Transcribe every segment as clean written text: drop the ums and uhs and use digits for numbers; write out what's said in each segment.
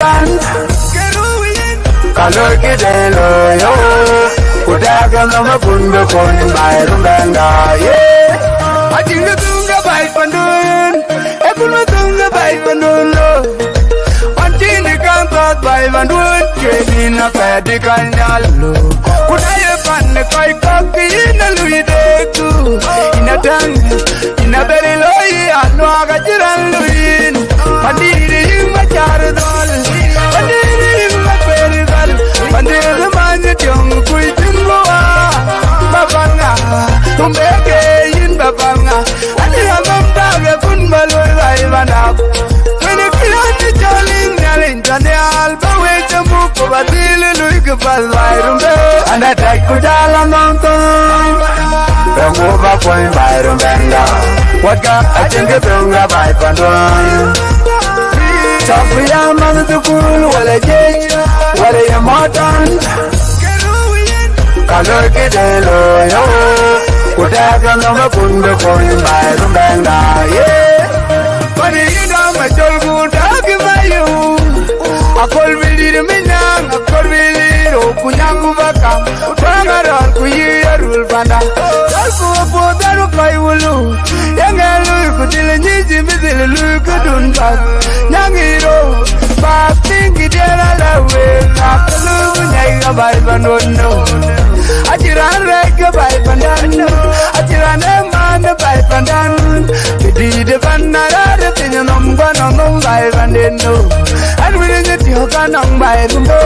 motan kalor kidelo yo kutaga no mabundo kon bayrum banga ajinga tunga bay pandun ebulu tunga bay pandun lo antini kantot bay pandun kenina pedi kanyalo kudaye panne kai kakki na luide tu inatang inaberi loyi anwa gajiran luin pandiri machar dol pandiri maperi dal pandiri manje tiong kuitimwa babanga tumbeke yin babanga ati amamda ge kun baloi bai banap when it feels jolin nalin danial bawe jamu ko badil lui ke balai rumbe anda tai ku jalan nonton Ramu ba point bai rumbenda waka ajenge tunga bai pandon Chapuya man tu kul wala je wala ya motan kalor kidelo yo kutaga no mabundo kon bai rumbenda Pani ina majol kutagi mayu akol bilir minyang akol bilir okunyangu bakam utangarar kuyirul banda dalku apodaru kaiwulu yangalu kudil nyiji midil lu kudunba nyangiro baktingi dela lawe akalu nyaiga bai banono ajiran rega bai bandan ajiran eman bai bandan kidi banara tinnom banong bai bandeno and we need to kanong bai rumbo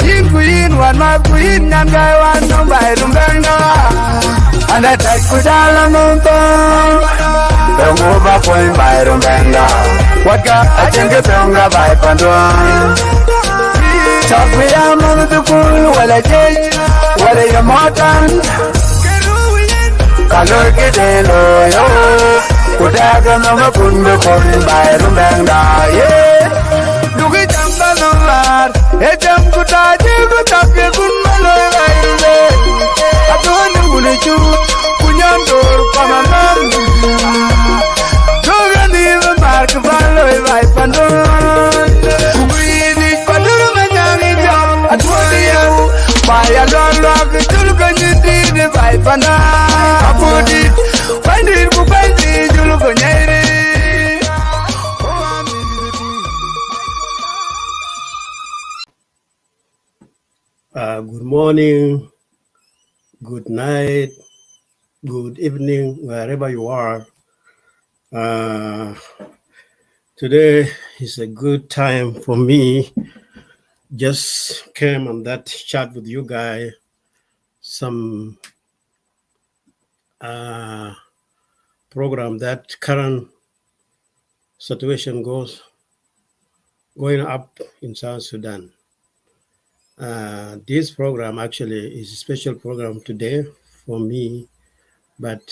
yin kuin wan ma kuin nan gai wan nong bai rumbanga and I take ku dalam nonton Ramu ba point bai rumbanga waka ajenge tunga bai pandon Chapuya man tu kul wala je wala ya motan kalor kidelo yo kutaga no mabundo kon bai rumbanga dugi jamba no lar e jam kutaje kutake kun maloi bai rumbe atun guluchu kunyandor pananan dogani mark baloi bai pandon kuini padur manyangi jam atwaliya bai alolog julgani di bai pandon apodi pandir ku pandir julgo nyairi Good morning, good night, good evening, wherever you are. Today is a good time for me. Just came on that chat with you guys. Some program that current situation going up in South Sudan. This program actually is a special program today for me, but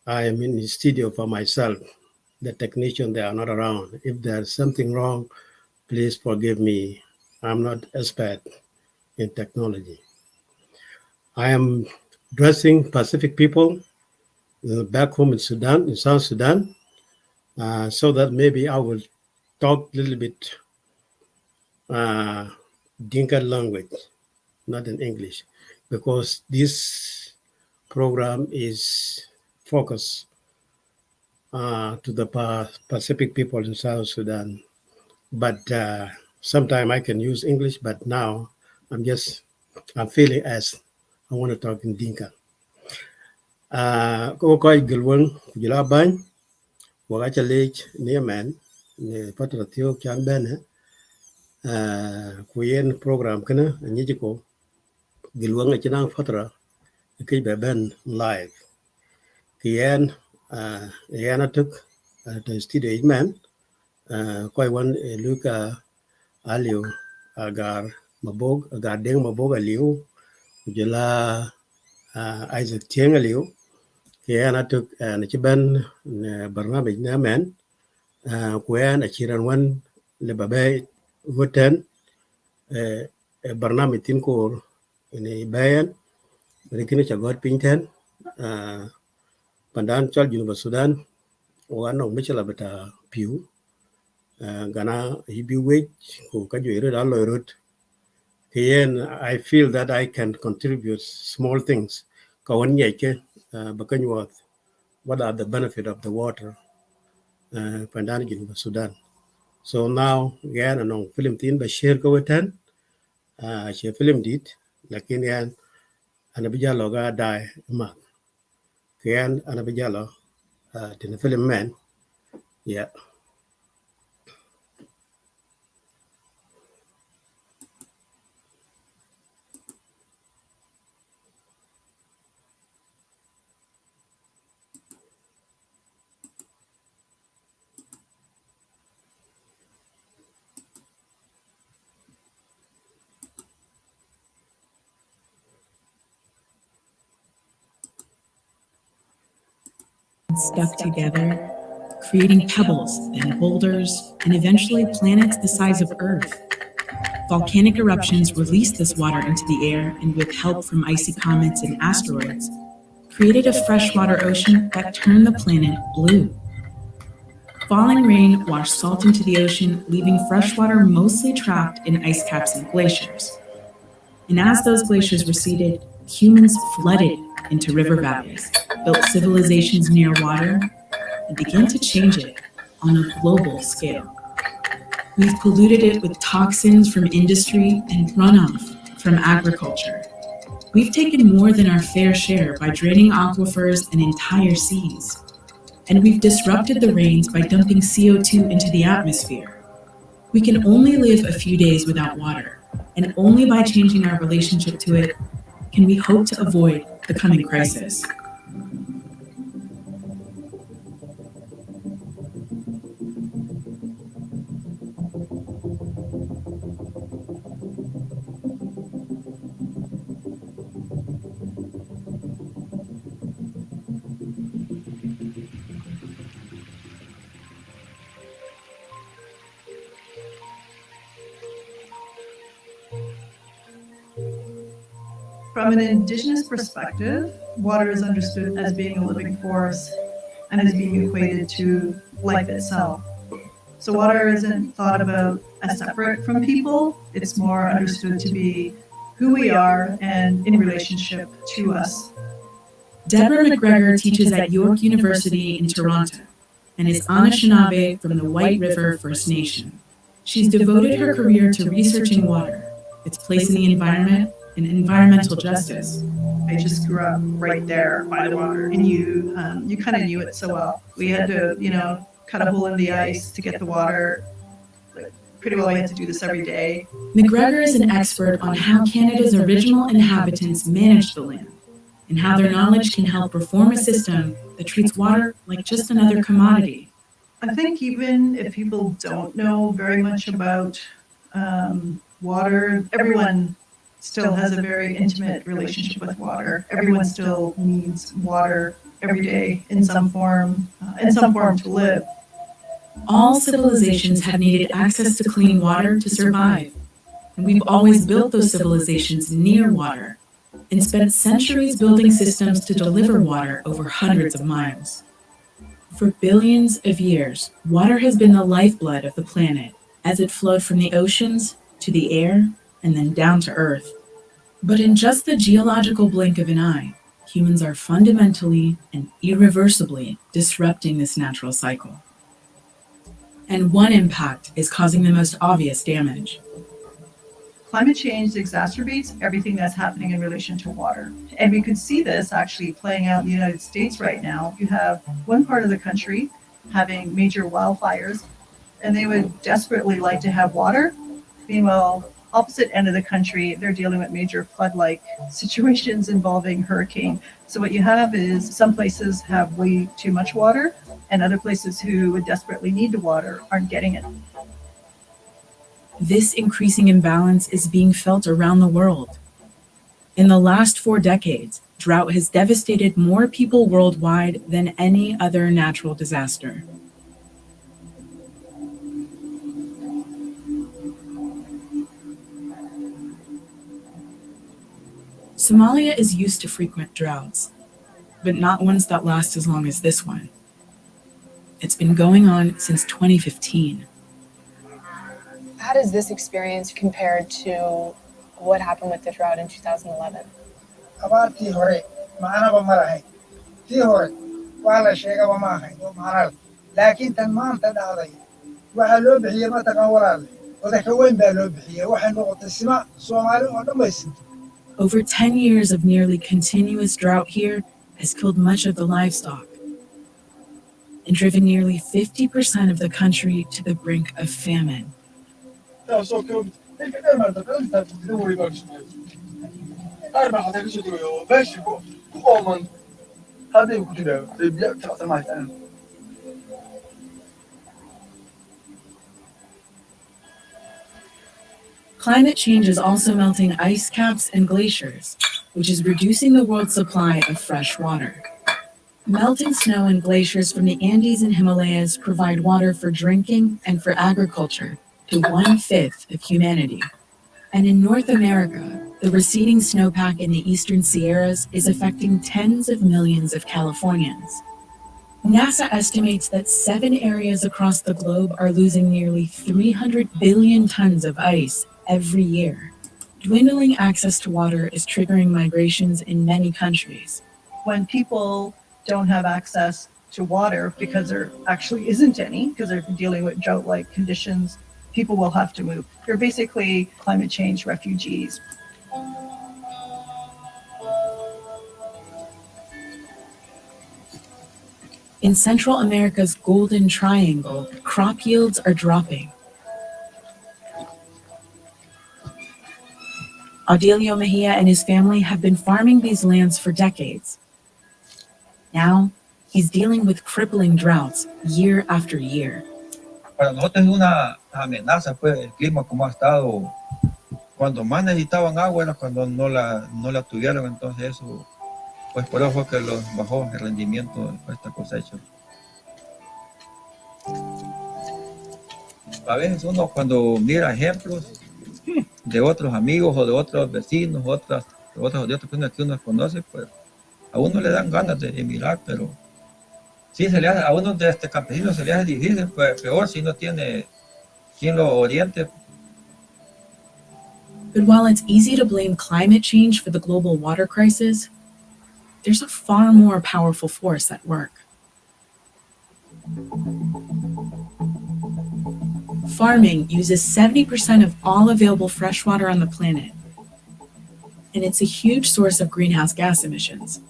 I am in the studio for myself. The technician, they are not around. If there's something wrong, please forgive me. I'm not expert in technology. I am addressing Pacific people back home in Sudan, in South Sudan, so that maybe I will talk a little bit Dinka language, not in English, because this program is focused to the Pacific people in South Sudan. But sometimes I can use English, but now I'm feeling as I want to talk in Dinka. Ko koy gilwon jula ban waga challenge ne man ne patratio kan ben kuyen program kana nyiji ko gilwon china fatra ke be ben live kiyen yana tuk to studio man koy wan luka alio agar mabog agar deng mabog alio jula Isaac Tieng alio kiyan atuk na chiban barnamij na men kuyan achiran wan le babe voten barnamij tin ko ini bayan rekini chagot pinten pandan chal University Sudan wano michala beta piu Gana hibi wage ko kajwe red alloy road. I feel that I can contribute small things. Kawan yake bakanywa. What are the benefit of the water? Pandani in Sudan. So now again anong film tin ba share ko wetan. Share film did. Lakin yan anabijalo ga die ma. Yan anabijalo tin film man. Yeah. Stuck together, creating pebbles, then boulders, and eventually planets the size of Earth. Volcanic eruptions released this water into the air and, with help from icy comets and asteroids, created a freshwater ocean that turned the planet blue. Falling rain washed salt into the ocean, leaving freshwater mostly trapped in ice caps and glaciers. And as those glaciers receded, humans flooded into river valleys, built civilizations near water, and began to change it on a global scale. We've polluted it with toxins from industry and runoff from agriculture. We've taken more than our fair share by draining aquifers and entire seas. And we've disrupted the rains by dumping CO2 into the atmosphere. We can only live a few days without water, and only by changing our relationship to it can we hope to avoid the coming crisis. From an Indigenous perspective, water is understood as being a living force and is being equated to life itself. So water isn't thought about as separate from people, it's more understood to be who we are and in relationship to us. Deborah McGregor teaches at York University in Toronto and is Anishinaabe from the White River First Nation. She's devoted her career to researching water, its place in the environment, and environmental justice. I just grew up right there by the water, and you kind of knew it so well. We had to, cut a hole in the ice to get the water. Pretty well, I had to do this every day. McGregor is an expert on how Canada's original inhabitants managed the land, and how their knowledge can help reform a system that treats water like just another commodity. I think even if people don't know very much about water, everyone still has a very intimate relationship with water. Everyone still needs water every day in some form to live. All civilizations have needed access to clean water to survive, and we've always built those civilizations near water and spent centuries building systems to deliver water over hundreds of miles. For billions of years, water has been the lifeblood of the planet as it flowed from the oceans to the air and then down to Earth. But in just the geological blink of an eye, humans are fundamentally and irreversibly disrupting this natural cycle. And one impact is causing the most obvious damage. Climate change exacerbates everything that's happening in relation to water. And we could see this actually playing out in the United States right now. You have one part of the country having major wildfires, and they would desperately like to have water. Meanwhile, opposite end of the country, they're dealing with major flood-like situations involving hurricane. So what you have is some places have way too much water, and other places who would desperately need the water aren't getting it. This increasing imbalance is being felt around the world. In the last 4 decades, drought has devastated more people worldwide than any other natural disaster. Somalia is used to frequent droughts, but not ones that last as long as this one. It's been going on since 2015. how does this experience compare to what happened with the drought in 2011? abaartii hore macnaba ma lahayn tii hore waa la sheegaba ma ahayn oo macno leh laakiin tan maanta dhacday waxaa loo bixiyey mataqaan walaale odaka weyn baa loo bixiyey waxay noqotay sima soomaali oo dhammaystiran. Over 10 years of nearly continuous drought here has killed much of the livestock and driven nearly 50% of the country to the brink of famine. Climate change is also melting ice caps and glaciers, which is reducing the world's supply of fresh water. Melting snow and glaciers from the Andes and Himalayas provide water for drinking and for agriculture to 1/5 of humanity. And in North America, the receding snowpack in the eastern Sierras is affecting tens of millions of Californians. NASA estimates that 7 areas across the globe are losing nearly 300 billion tons of ice every year. Dwindling access to water is triggering migrations in many countries. When people don't have access to water because there actually isn't any, because they're dealing with drought-like conditions, people will have to move. They're basically climate change refugees. In Central America's Golden Triangle, crop yields are dropping. Audilio Mejia and his family have been farming these lands for decades. Now, he's dealing with crippling droughts year after year. Para nosotros es una amenaza, pues, el clima como ha estado. Cuando más necesitaban agua era cuando no la tuvieron, entonces eso, pues por eso fue que los bajó el rendimiento de esta cosecha. A veces uno cuando mira ejemplos de otros amigos o de otros vecinos, de otras personas que uno conoce, pues a uno le dan ganas de emigrar, pero sí se le hace, a uno de este campesino se le hace difícil, pues peor si no tiene quien lo oriente. But while it's easy to blame climate change for the global water crisis, there's a far more powerful force at work. Farming uses 70% of all available fresh water on the planet, and it's a huge source of greenhouse gas emissions,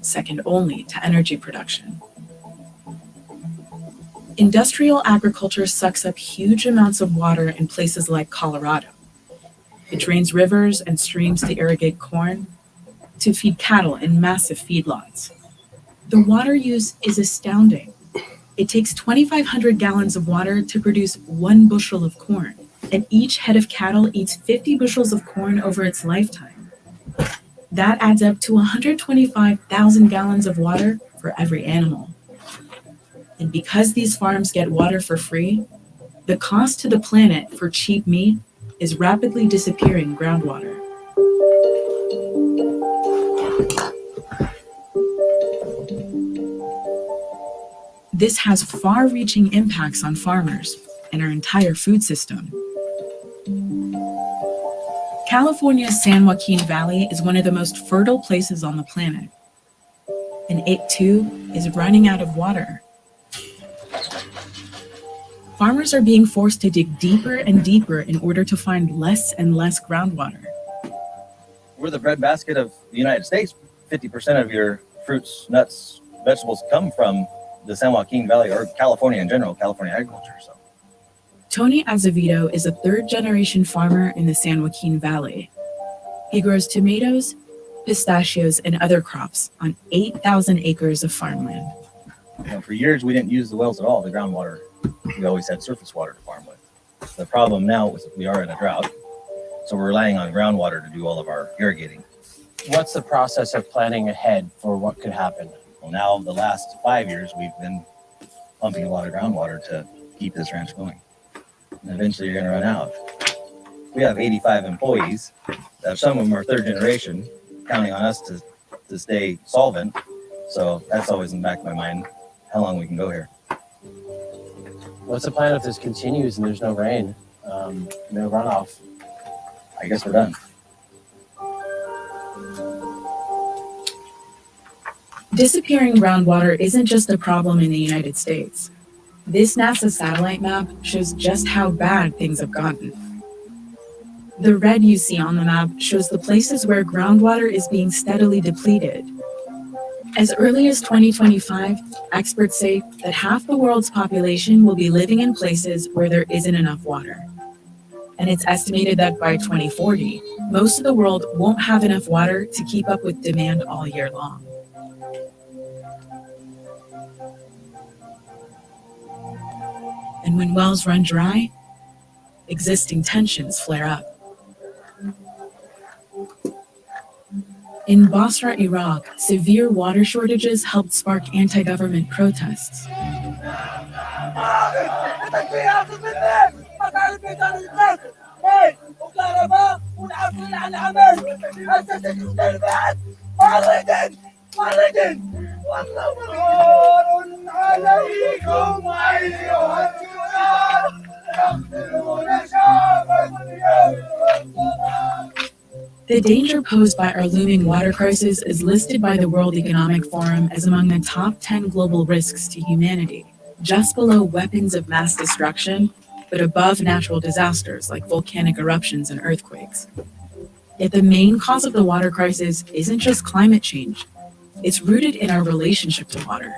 second only to energy production. Industrial agriculture sucks up huge amounts of water in places like Colorado. It drains rivers and streams to irrigate corn, to feed cattle in massive feedlots. The water use is astounding. It takes 2,500 gallons of water to produce 1 bushel of corn, and each head of cattle eats 50 bushels of corn over its lifetime. That adds up to 125,000 gallons of water for every animal. And because these farms get water for free, the cost to the planet for cheap meat is rapidly disappearing groundwater. This has far-reaching impacts on farmers and our entire food system. California's San Joaquin Valley is one of the most fertile places on the planet, and it too is running out of water. Farmers are being forced to dig deeper and deeper in order to find less and less groundwater. We're the breadbasket of the United States. 50% of your fruits, nuts, vegetables come from the San Joaquin Valley, or California in general, California agriculture. So, Tony Azevedo is a third-generation farmer in the San Joaquin Valley. He grows tomatoes, pistachios, and other crops on 8,000 acres of farmland. for years we didn't use the wells at all, the groundwater. We always had surface water to farm with. The problem now is that we are in a drought, so we're relying on groundwater to do all of our irrigating. What's the process of planning ahead for what could happen? Well, now the last 5 years we've been pumping a lot of groundwater to keep this ranch going. And eventually you're going to run out. We have 85 employees. Some of them are third generation, counting on us to stay solvent. So that's always in the back of my mind, how long we can go here. What's the plan if this continues and there's no rain, no runoff? I guess we're done. Disappearing groundwater isn't just a problem in the United States. This NASA satellite map shows just how bad things have gotten. The red you see on the map shows the places where groundwater is being steadily depleted. As early as 2025, experts say that half the world's population will be living in places where there isn't enough water. And it's estimated that by 2040, most of the world won't have enough water to keep up with demand all year long. And when wells run dry, existing tensions flare up. In Basra, Iraq, severe water shortages helped spark anti-government protests. The danger posed by our looming water crisis is listed by the World Economic Forum as among the top 10 global risks to humanity, just below weapons of mass destruction, but above natural disasters like volcanic eruptions and earthquakes. Yet the main cause of the water crisis isn't just climate change. It's rooted in our relationship to water.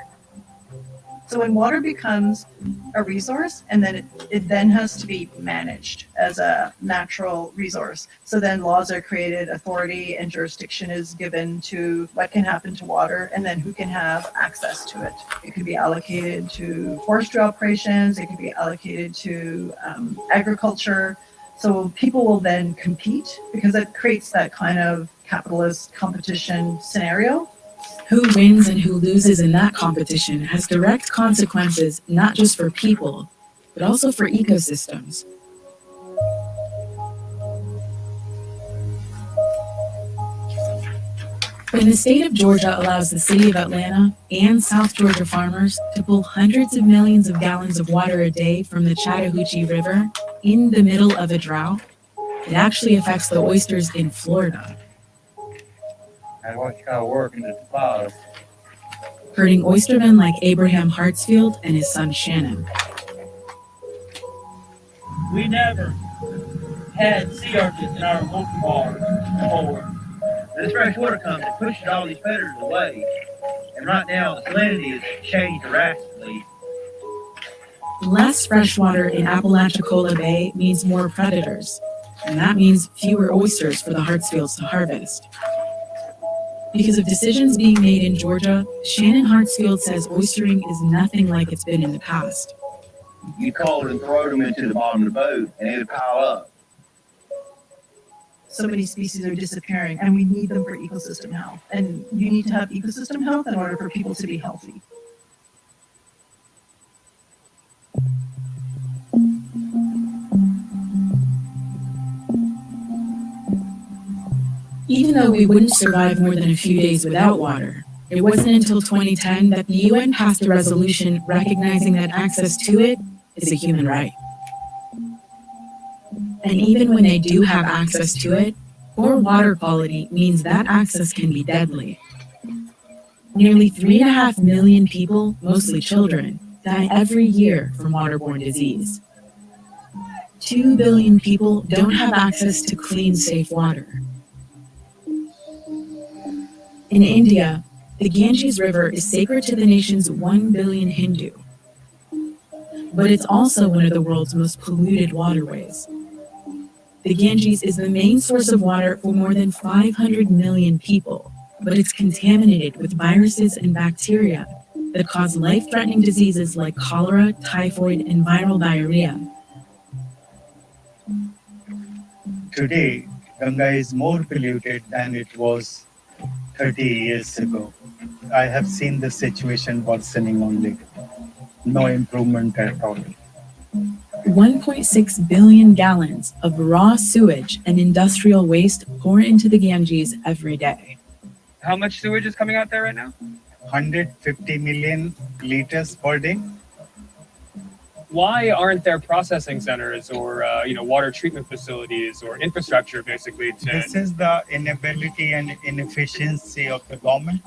So when water becomes a resource, and then it then has to be managed as a natural resource. So then laws are created, authority and jurisdiction is given to what can happen to water, and then who can have access to it. It can be allocated to forestry operations, it can be allocated to agriculture. So people will then compete because it creates that kind of capitalist competition scenario. Who wins and who loses in that competition has direct consequences not just for people, but also for ecosystems. When the state of Georgia allows the city of Atlanta and South Georgia farmers to pull hundreds of millions of gallons of water a day from the Chattahoochee River in the middle of a drought, it actually affects the oysters in Florida. I want you to work in the clouds. Hurting oystermen like Abraham Hartsfield and his son Shannon. We never had sea urchins in our local bars before. This fresh water comes and pushes all these predators away. And right now, the salinity has changed drastically. Less freshwater in Apalachicola Bay means more predators. And that means fewer oysters for the Hartsfields to harvest. Because of decisions being made in Georgia, Shannon Hartsfield says oystering is nothing like it's been in the past. You call it and throw them into the bottom of the boat, and it would pile up. So many species are disappearing, and we need them for ecosystem health. And you need to have ecosystem health in order for people to be healthy. Even though we wouldn't survive more than a few days without water, it wasn't until 2010 that the UN passed a resolution recognizing that access to it is a human right. And even when they do have access to it, poor water quality means that access can be deadly. Nearly 3.5 million people, mostly children, die every year from waterborne disease. 2 billion people don't have access to clean, safe water. In India, the Ganges River is sacred to the nation's 1 billion Hindu. But it's also one of the world's most polluted waterways. The Ganges is the main source of water for more than 500 million people, but it's contaminated with viruses and bacteria that cause life-threatening diseases like cholera, typhoid, and viral diarrhea. Today, Ganga is more polluted than it was 30 years ago. I have seen the situation worsening only. No improvement at all. 1.6 billion gallons of raw sewage and industrial waste pour into the Ganges every day. How much sewage is coming out there right now? 150 million liters per day. why aren't there processing centers or water treatment facilities or infrastructure basically to This is the inability and inefficiency of the government.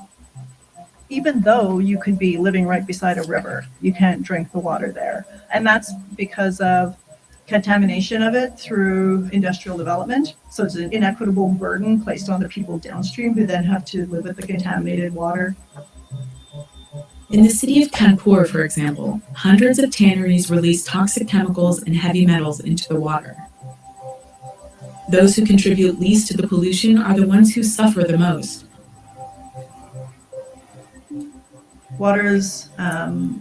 Even though you could be living right beside a river, you can't drink the water there. And that's because of contamination of it through industrial development. So it's an inequitable burden placed on the people downstream who then have to live with the contaminated water. In the city of Kanpur, for example, hundreds of tanneries release toxic chemicals and heavy metals into the water. Those who contribute least to the pollution are the ones who suffer the most. Water's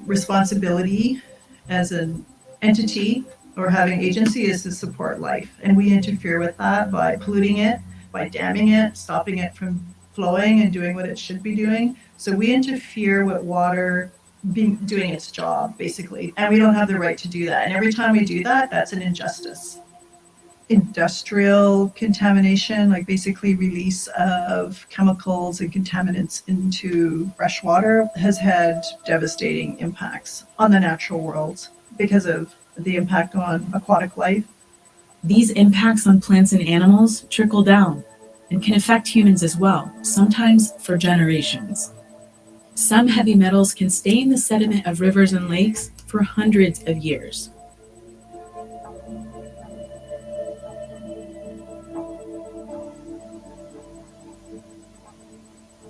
responsibility as an entity or having agency is to support life. And we interfere with that by polluting it, by damming it, stopping it from flowing and doing what it should be doing. So we interfere with water doing its job, basically. And we don't have the right to do that. And every time we do that, that's an injustice. Industrial contamination, like basically release of chemicals and contaminants into fresh water, has had devastating impacts on the natural world because of the impact on aquatic life. These impacts on plants and animals trickle down and can affect humans as well, sometimes for generations. Some heavy metals can stay in the sediment of rivers and lakes for hundreds of years.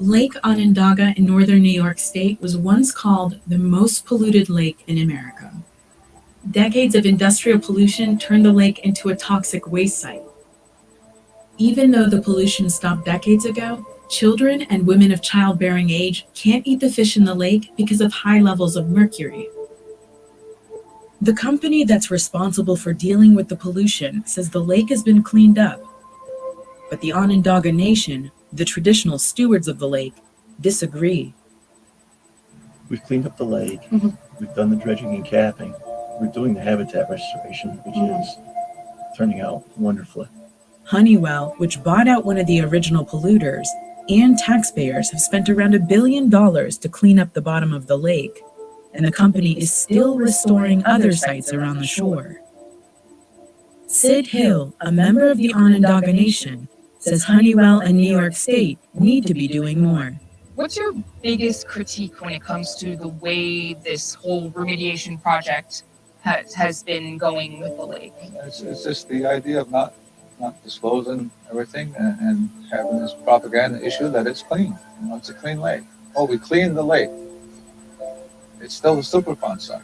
Lake Onondaga in northern New York State was once called the most polluted lake in America. Decades of industrial pollution turned the lake into a toxic waste site. Even though the pollution stopped decades ago, children and women of childbearing age can't eat the fish in the lake because of high levels of mercury. The company that's responsible for dealing with the pollution says the lake has been cleaned up. But the Onondaga Nation, the traditional stewards of the lake, disagree. We've cleaned up the lake. We've done the dredging and capping. We're doing the habitat restoration, which is turning out wonderfully. Honeywell, which bought out one of the original polluters, and taxpayers have spent around $1 billion to clean up the bottom of the lake, and the company is still restoring other sites around the shore. Sid Hill, a member of the Onondaga Nation, says Honeywell and New York State need to be doing more. What's your biggest critique when it comes to the way this whole remediation project has been going with the lake? It's just the idea of not disclosing everything and having this propaganda issue that it's clean. It's a clean lake. Oh, we cleaned the lake. It's still the Superfund site.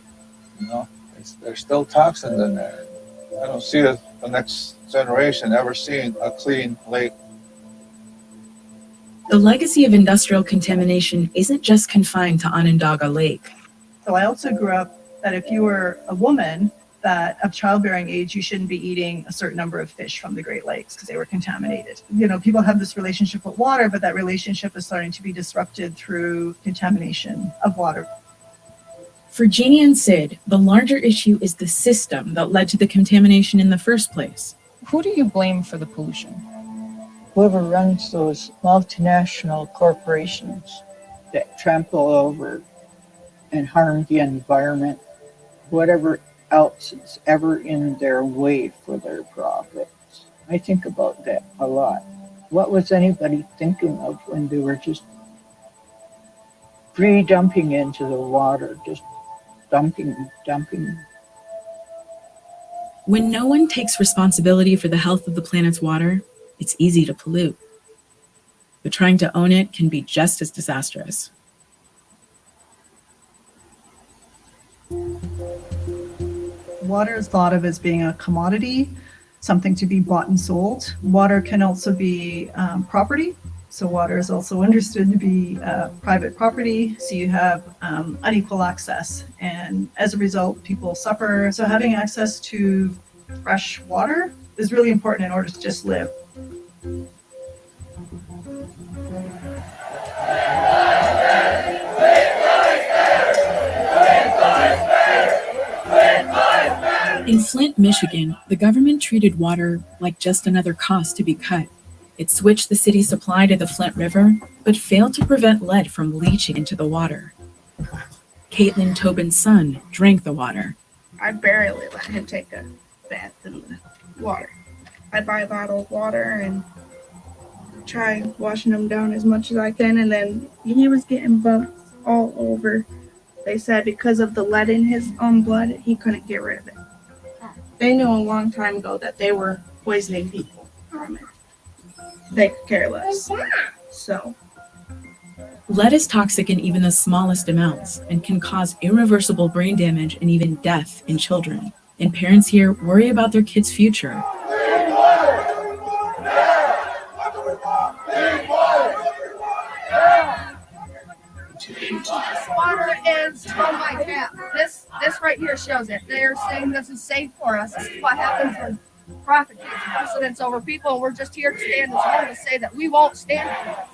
There's still toxins in there. I don't see the next generation ever seeing a clean lake. The legacy of industrial contamination isn't just confined to Onondaga Lake. So I also grew up that if you were a woman that of childbearing age, you shouldn't be eating a certain number of fish from the Great Lakes because they were contaminated. People have this relationship with water, but that relationship is starting to be disrupted through contamination of water. For Jeannie and Sid, the larger issue is the system that led to the contamination in the first place. Who do you blame for the pollution? Whoever runs those multinational corporations that trample over and harm the environment, whatever else is ever in their way for their profits. I think about that a lot. What was anybody thinking of when they were just pre-dumping into the water, just dumping. When no one takes responsibility for the health of the planet's water, it's easy to pollute. But trying to own it can be just as disastrous. Water is thought of as being a commodity, something to be bought and sold. Water can also be property. So water is also understood to be private property. So you have unequal access. And as a result, people suffer. So having access to fresh water is really important in order to just live. In Flint, Michigan, the government treated water like just another cost to be cut. It switched the city's supply to the Flint River, but failed to prevent lead from leaching into the water. Caitlin Tobin's son drank the water. I barely let him take a bath in the water. I buy bottled water and try washing him down as much as I can, and then he was getting bumps all over. They said because of the lead in his own blood, he couldn't get rid of it. They knew a long time ago that they were poisoning people from it. They could care less. So Lead is toxic in even the smallest amounts and can cause irreversible brain damage and even death in children. And parents here worry about their kids' future. This water is from my tap. This right here shows it. They're saying this is safe for us. This is what happens when profit takes precedence over people, and we're just here to stand as one to say that we won't stand for this.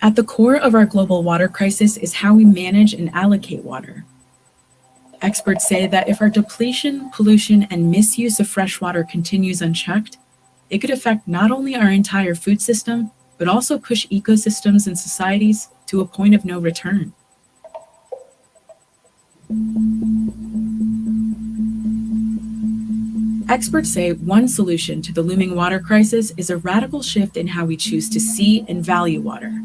At the core of our global water crisis is how we manage and allocate water. Experts say that if our depletion, pollution, and misuse of fresh water continues unchecked, it could affect not only our entire food system, but also push ecosystems and societies to a point of no return. Experts say one solution to the looming water crisis is a radical shift in how we choose to see and value water.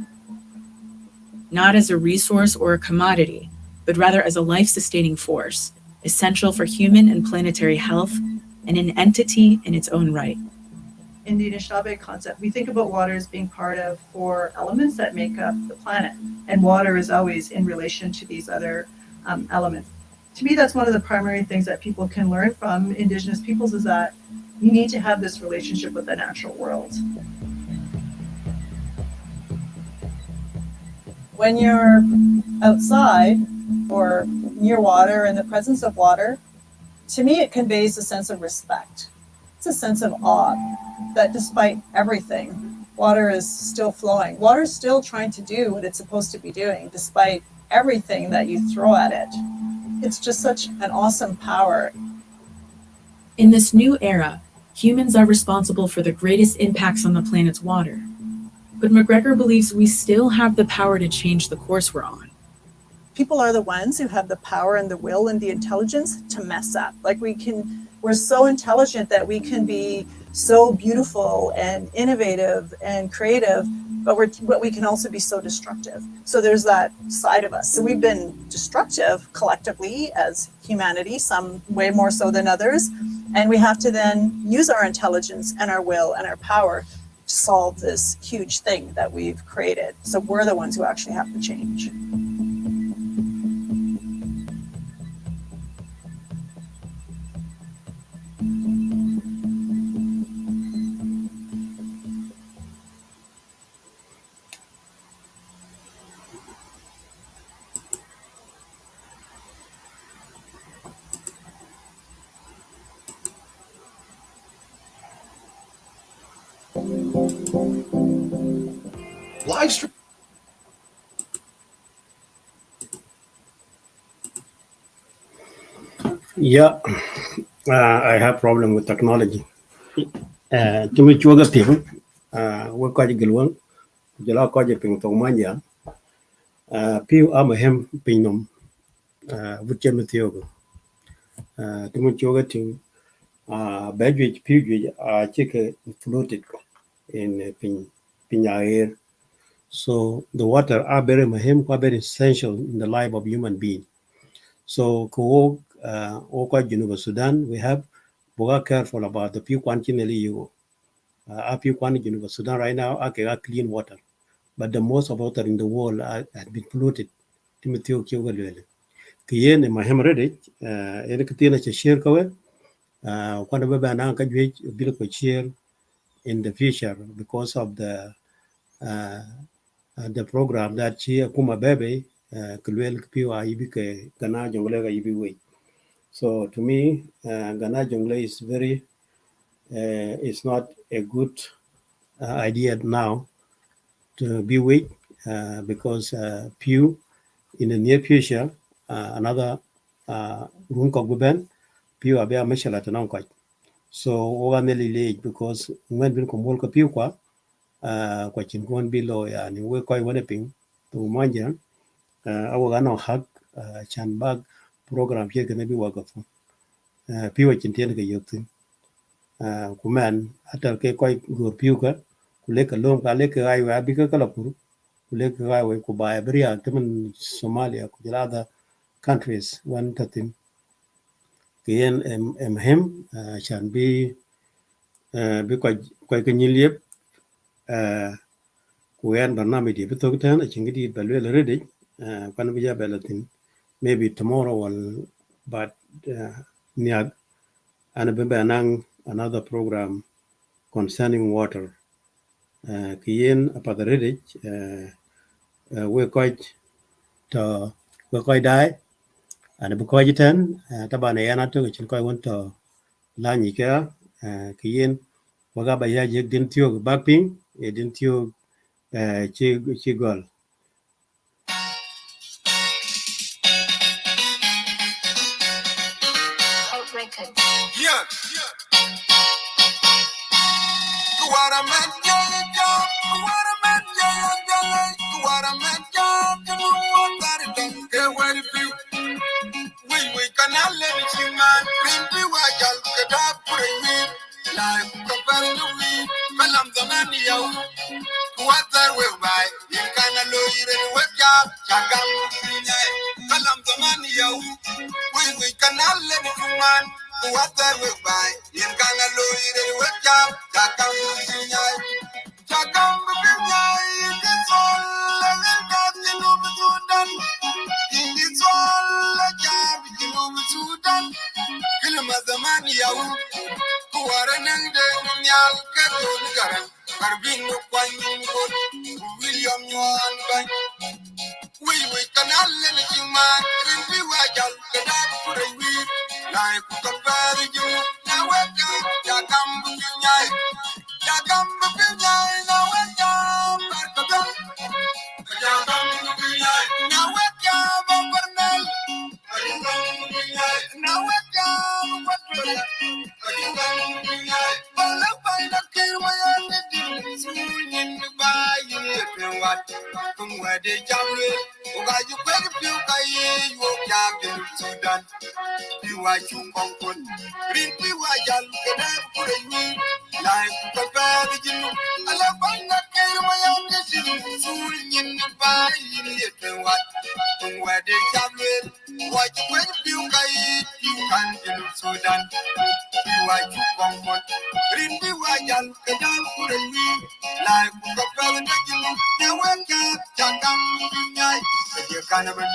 Not as a resource or a commodity, but rather as a life-sustaining force, essential for human and planetary health, and an entity in its own right. In the Anishinaabe concept, we think about water as being part of 4 elements that make up the planet, and water is always in relation to these other elements. To me, that's one of the primary things that people can learn from Indigenous peoples, is that you need to have this relationship with the natural world. When you're outside or near water, in the presence of water, to me it conveys a sense of respect. It's a sense of awe that despite everything, water is still flowing. Water is still trying to do what it's supposed to be doing, despite everything that you throw at it. It's just such an awesome power. In this new era, humans are responsible for the greatest impacts on the planet's water. But McGregor believes we still have the power to change the course we're on. People are the ones who have the power and the will and the intelligence to mess up. Like we're so intelligent that we can be so beautiful and innovative and creative, but we can also be so destructive. So there's that side of us. So we've been destructive collectively as humanity, some way more so than others. And we have to then use our intelligence and our will and our power to solve this huge thing that we've created. So we're the ones who actually have to change. Live stream. Yeah, I have problem with technology. Chumi chuaga ping, we kaji gilwang, jala kaji ping tong manja. Piu amahem pinom, wutche metiogo. Chumi chuaga ting, badwich piu chike floated in pinya air. So the water are very mahem, very essential in the life of human being. So Oka Geneva Sudan, we have boga careful about the few quantity you a few quantity Geneva Sudan right now are clean water. But the most of water in the world has been polluted. Timothy Kyogalwele. Kiyen in my hemorrhage, Erikatina share cover, one of the banana beautiful share in the future because of the program that she Kuma Bebe, Kulwel Piwa Ibike, Gana Jonglega Ibi. So to me, Ghana Jungle is very, it's not a good idea now to be weak because Pew in the near future, another room Koguben, Pew Abia Michel at Nankoi. So Oganeli late because when we come work a Pew qua, kwa chin kon bilo yani we koy wona ping to manja awa gano hak chan bag program che gonna bi waga fu piwa chin tien ga yotin kuman atal ke koy gor piu ka kule ka lom ka le ka ai wa bi ka kala pur kule ka ai wa ku ba bria temen Somalia ku other countries one tatin kien em hem chan bi koy ka nyiliep kuyan barnamij di betok tan chingidi balwe rede kan bija belatin maybe tomorrow or but niag ana bembe anang another program concerning water kiyen apada rede we koy to we koy dai ana bu koy tan tabana yana to chin koy won to la ni ka kiyen waga ba ya je din tiyo backping e din tiyo chi gol Yeah. What a man, we can all let it in man. Bring me what y'all could have bring me. Like the family, but I'm the man you. What that will buy? You can allow you to wake up. Chagam, but I'm the man you. We can all let it in man. What that will buy? You can allow you to wake up. Chagam, Chagam, it's all I got to know done. It's all I got to know done. Kilma zamani ya kuwarana de nyal ka don garan karbin kwanyin ko William Yuan ban we can all let you man rimpi wajal kada pure wi lai ku ka bari ju na weka ya kambu nyai ya kambu nyai na weka barkada ya kambu nyai na weka bambernal na weka bambernal Sudan, you are you comfort. Rindy Wajan, the down for a week, like the fellow, the wake up, Jagam, night, the cannibal.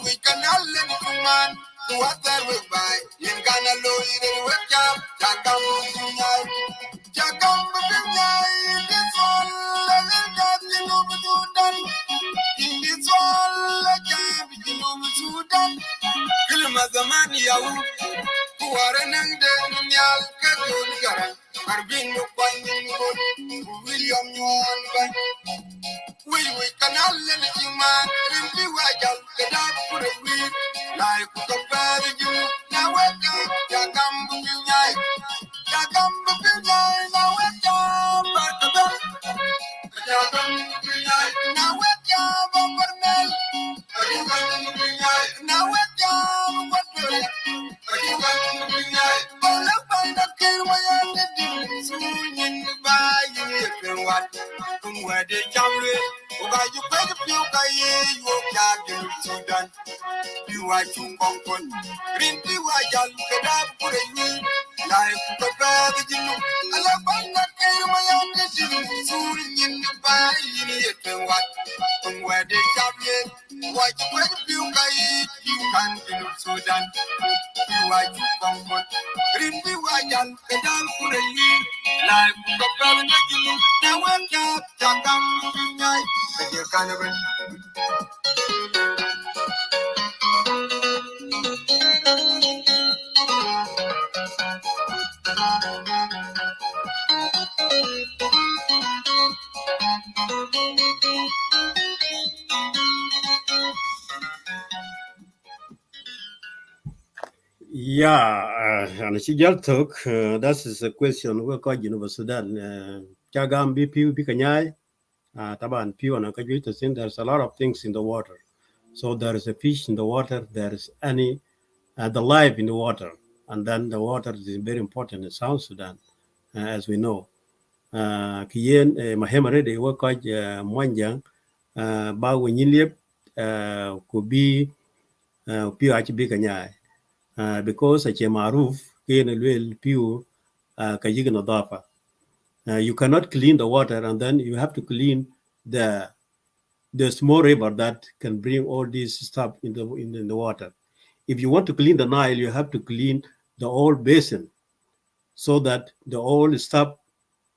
We can all let it man. What that will buy. In Ghana, Lloyd, and wake up. Jagam, Jagam, it's all I got to know done. It's all I got to know done. Kilmazaman, Yahoo. Who are an ending, Yal, Katon, Garan. Arbin, William Yuan. We can all let it man. Rimpi wajal, the dark for a week. Like the bad you. Now wake up, Jagam, Bunyai. Jagam, Bunyai, now wake up. Jagam, Bunyai. de jamre uga you kwek piu ka ye you ka de Sudan you are you konkon green piu wa jal ke da pure ni life ko ba de you ala banga ke ma ya de sur nyin ba yin ye ke wat we de jamre wa you kwek piu ka ye you can de Sudan you are you konkon green piu wa jal ke da pure ni life ko ba de you na wa ka jangam nyai ke kan ben Yeah, and she just took that is a question we call Sudan. Chagam bi piu bi kanyai. Taban piu and akajuit to think there's a lot of things in the water. So there is a fish in the water, there is any the life in the water. And then the water is very important in South Sudan, as we know. Kiyen mahemare de wakaj mwanjang ba winyiliep could be piu achi bi kanyai. Because a maruf kene lwel piu kayiga nadafa. You cannot clean the water, and then you have to clean the small river that can bring all this stuff in the water. If you want to clean the Nile, you have to clean the old basin so that the old stuff,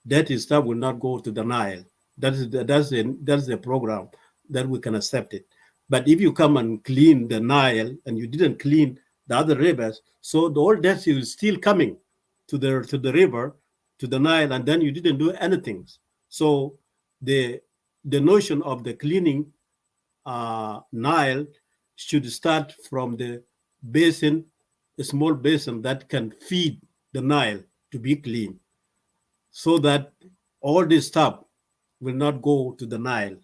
dirty stuff, will not go to the Nile. That's the program that we can accept it. But if you come and clean the Nile and you didn't clean the other rivers, so the old dirty is still coming to the river, to the Nile, and then you didn't do anything. So the notion of the cleaning Nile should start from the basin, a small basin that can feed the Nile to be clean, so that all this stuff will not go to the Nile.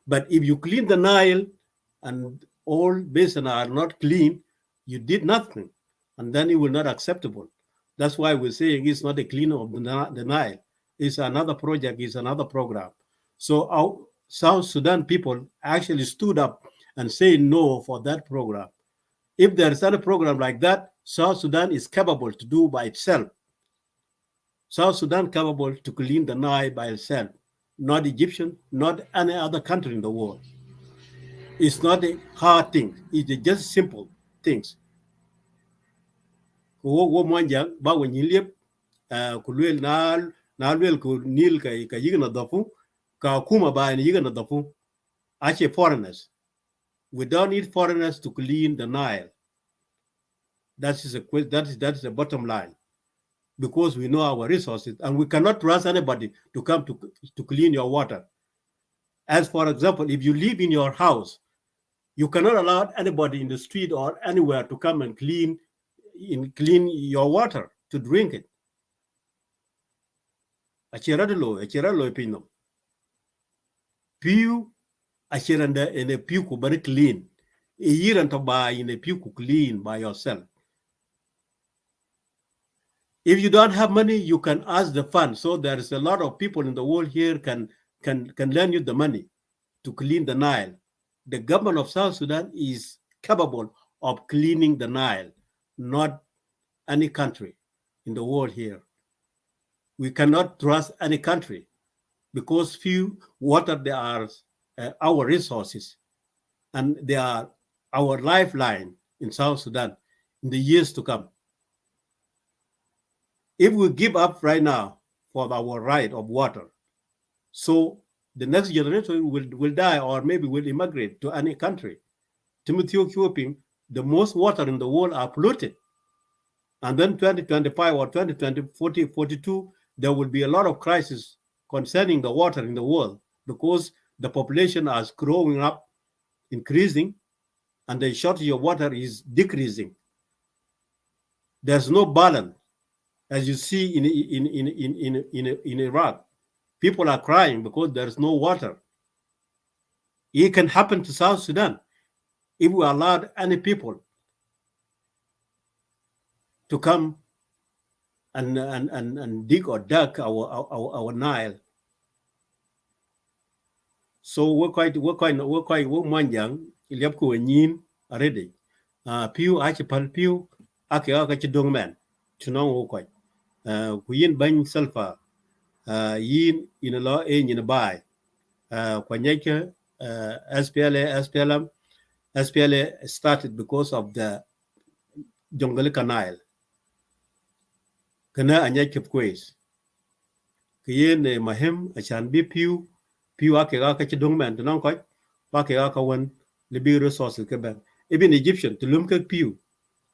But if you clean the Nile and all basins are not clean, you did nothing, and then it will not acceptable. That's why we're saying it's not a cleaner of the Nile. It's another project, it's another program. So our South Sudan people actually stood up and said no for that program. If there is a program like that, South Sudan is capable to do by itself. South Sudan capable to clean the Nile by itself, not Egyptian, not any other country in the world. It's not a hard thing. It's just simple things. Wo mwanja ba wenyiliep kulwel na lwel ku nil ka yigna dafu ka kuma ba ni yigna dafu ache foreigners. We don't need foreigners to clean the Nile. That is the bottom line, because we know our resources and we cannot trust anybody to come to clean your water. As for example, if you live in your house, you cannot allow anybody in the street or anywhere to come and clean your water to drink it. Achiralo pino. Piu achiranda in a piu ku very clean. A year and to buy in a piu ku clean by yourself. If you don't have money, you can ask the fund. So there is a lot of people in the world here can lend you the money to clean the Nile. The government of South Sudan is capable of cleaning the Nile, not any country in the world here. We cannot trust any country because few water, they are our resources and they are our lifeline in South Sudan in the years to come. If we give up right now for our right of water, so the next generation will die or maybe will immigrate to any country. Timothy Okyoping, the most water in the world are polluted. And then 2025 or 2020, 42, there will be a lot of crisis concerning the water in the world because the population is growing up, increasing, and the shortage of water is decreasing. There's no balance. As you see in Iraq, people are crying because there's no water. It can happen to South Sudan if we allowed any people to come and dig or dug our Nile. So we're manjang liap ku nyin already. Pew archipel pew ake ka dong man. Tunong wo quite. Ku yin ban sulfur yin in a law in a buy. Kwanyeke SPLA started because of the jungle canal. Kana anyake kwes. Kiyen mahim achan bi pew ake ka dong man tunong quite. Ake ka wan libi resources ke ben. Even Egyptian to lumke pew.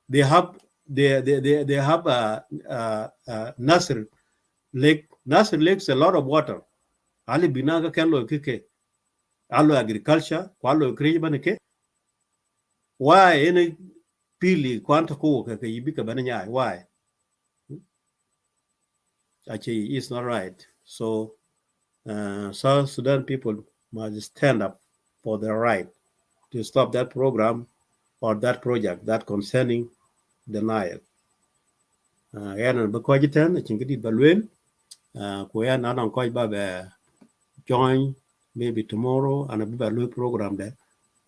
They have they have Nasser Lake. Nasser Lake is a lot of water. Ali binaga kan lo kike. Alo agriculture, kwalo kreji banake. Why any pili kwanta ko ke yibika bananya? Why? Actually, it's not right. So South Sudan people must stand up for their right to stop that program or that project that concerning the Nile. Yana because ten, I think it balwin. Kuya na nang koi ba be join maybe tomorrow and a bit program there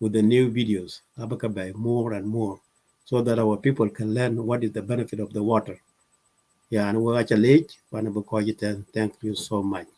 with the new videos abaka by more and more so that our people can learn what is the benefit of the water. Yeah, and we're at a late, thank you so much.